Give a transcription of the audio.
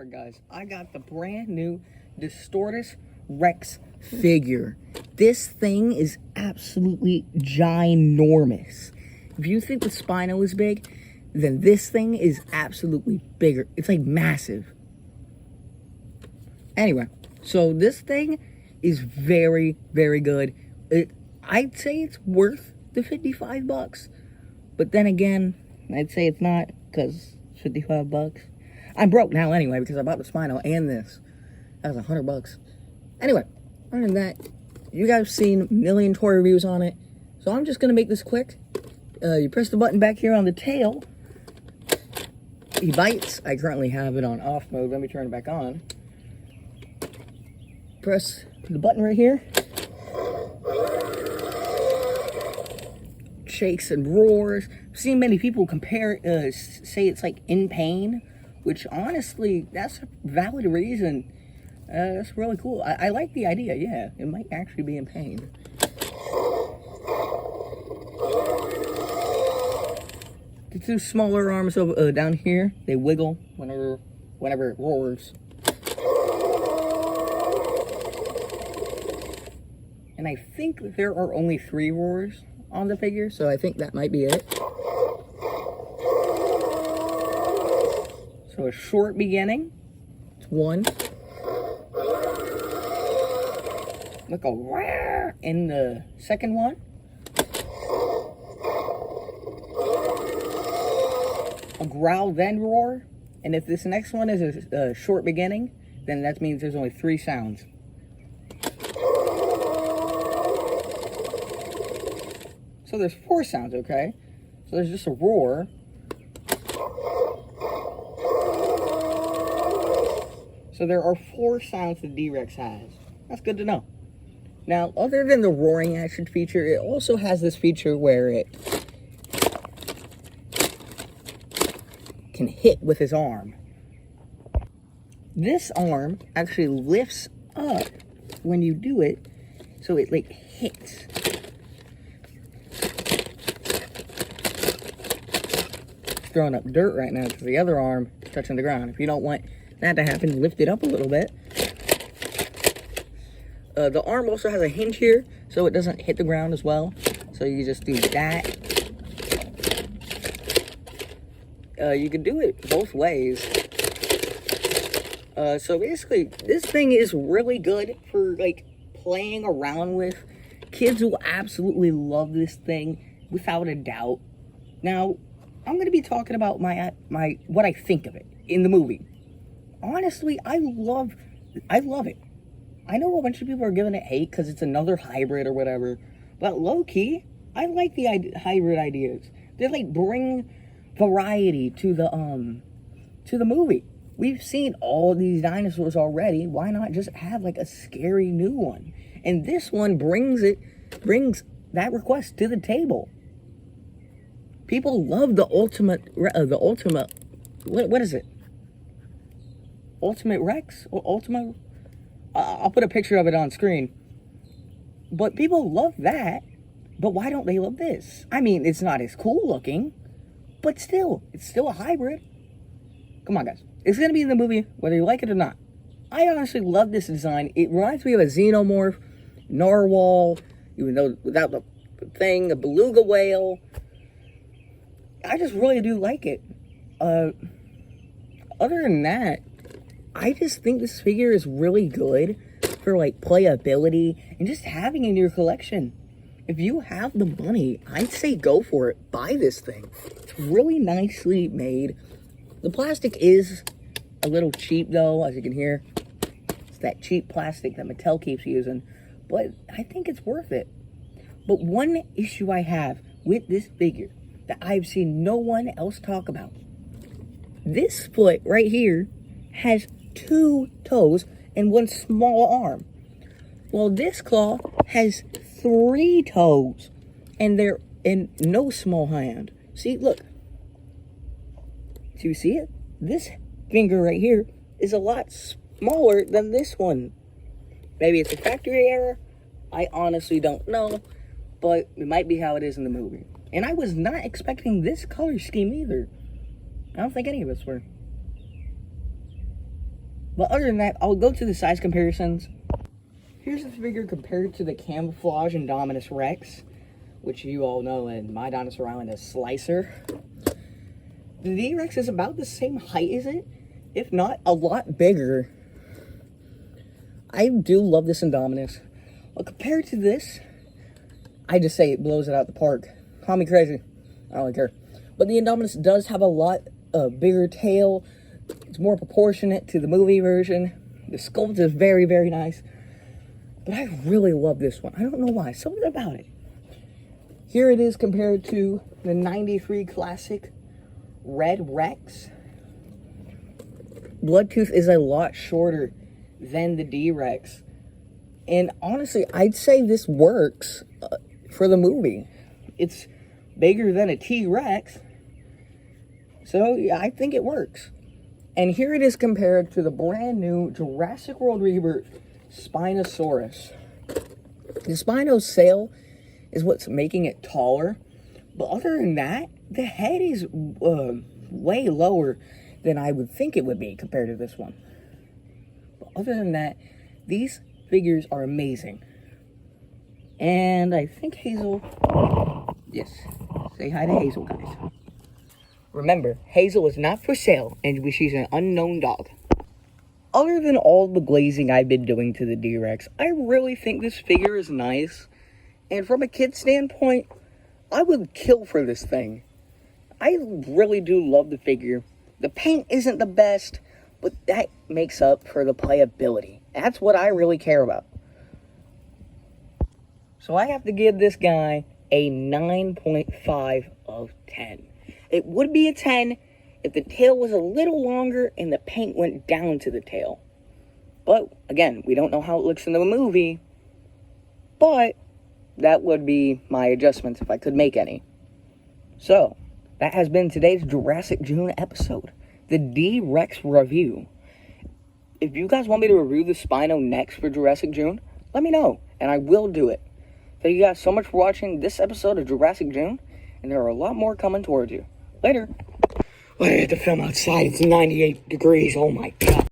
Alright guys, I got the brand new Distortus Rex figure. This thing is absolutely ginormous. If you think the Spino is big, then this thing is absolutely bigger. It's like massive. Anyway, so this thing is very, very good. I'd say it's worth the 55 bucks. But then again, I'd say it's not, because 55 bucks. I'm broke now anyway, because I bought the Spino and this. That was 100 bucks. Anyway, other than that, you guys have seen a million toy reviews on it. So I'm just going to make this quick. You press the button back here on the tail. He bites. I currently have it on off mode. Let me turn it back on. Press the button right here. Shakes and roars. I've seen many people compare, say it's like in pain, which honestly, that's a valid reason. That's really cool. I like the idea, yeah. It might actually be in pain. The two smaller arms over, down here, they wiggle whenever it roars. And I think there are only 3 roars on the figure, so I think that might be it. So a short beginning, it's 1. Look a roar in the second one. A growl then roar, and if this next one is a short beginning, then that means there's only 3 sounds. So there's 4 sounds, okay? So there's just a roar. So there are 4 sounds the D-Rex has. That's good to know. Now, other than the roaring action feature, it also has this feature where it can hit with his arm. This arm actually lifts up when you do it, so it like hits. Throwing up dirt right now because the other arm is touching the ground. If you don't want that to happen, lift it up a little bit. The arm also has a hinge here, so it doesn't hit the ground as well. So you just do that. You can do it both ways. So basically, this thing is really good for like playing around with. Kids will absolutely love this thing without a doubt. Now, I'm going to be talking about what I think of it in the movie. Honestly, I love it. I know a bunch of people are giving it hate because it's another hybrid or whatever, but low-key, I like the hybrid ideas. They like bring variety to the movie. We've seen all these dinosaurs already. Why not just have like a scary new one? And this one brings that request to the table. People love the ultimate, what is it? Ultimate Rex? Or Ultima? I'll put a picture of it on screen. But people love that. But why don't they love this? I mean, it's not as cool looking. But still, it's still a hybrid. Come on, guys. It's going to be in the movie, whether you like it or not. I honestly love this design. It reminds me of a xenomorph, narwhal, even though without the thing, a beluga whale. I just really do like it. Other than that, I just think this figure is really good for like playability and just having in your collection. If you have the money, I'd say go for it. Buy this thing. It's really nicely made. The plastic is a little cheap though, as you can hear. It's that cheap plastic that Mattel keeps using. But I think it's worth it. But one issue I have with this figure that I've seen no one else talk about. This foot right here has 2 toes and 1 small arm. Well, this claw has 3 toes and no small hand. See, look. Do you see it? This finger right here is a lot smaller than this one. Maybe it's a factory error. I honestly don't know, but it might be how it is in the movie. And I was not expecting this color scheme either. I don't think any of us were. But other than that, I'll go to the size comparisons. Here's the figure compared to the Camouflage Indominus Rex, which you all know in my Dinosaur Island as Slicer. The D-Rex is about the same height as it, if not a lot bigger. I do love this Indominus. But compared to this, I just say it blows it out the park. Call me crazy. I don't really care. But the Indominus does have a lot bigger tail. It's more proportionate to the movie version. The sculpt is very, very nice. But I really love this one. I don't know why. Something about it. Here it is compared to the 93 Classic Red Rex. Bloodtooth is a lot shorter than the D-Rex. And honestly, I'd say this works for the movie. It's bigger than a T-Rex. So, yeah, I think it works. And here it is compared to the brand new Jurassic World Rebirth Spinosaurus. The Spino's sail is what's making it taller. But other than that, the head is way lower than I would think it would be compared to this one. But other than that, these figures are amazing. And I think Hazel... Yes, say hi to Hazel, guys. Remember, Hazel is not for sale, and she's an unknown dog. Other than all the glazing I've been doing to the D-Rex, I really think this figure is nice. And from a kid standpoint, I would kill for this thing. I really do love the figure. The paint isn't the best, but that makes up for the playability. That's what I really care about. So I have to give this guy a 9.5 of 10. It would be a 10 if the tail was a little longer and the paint went down to the tail. But, again, we don't know how it looks in the movie. But that would be my adjustments if I could make any. So, that has been today's Jurassic June episode. The D-Rex review. If you guys want me to review the Spino next for Jurassic June, let me know, and I will do it. Thank you guys so much for watching this episode of Jurassic June, and there are a lot more coming towards you. Later. I had to film outside. It's 98 degrees. Oh my god.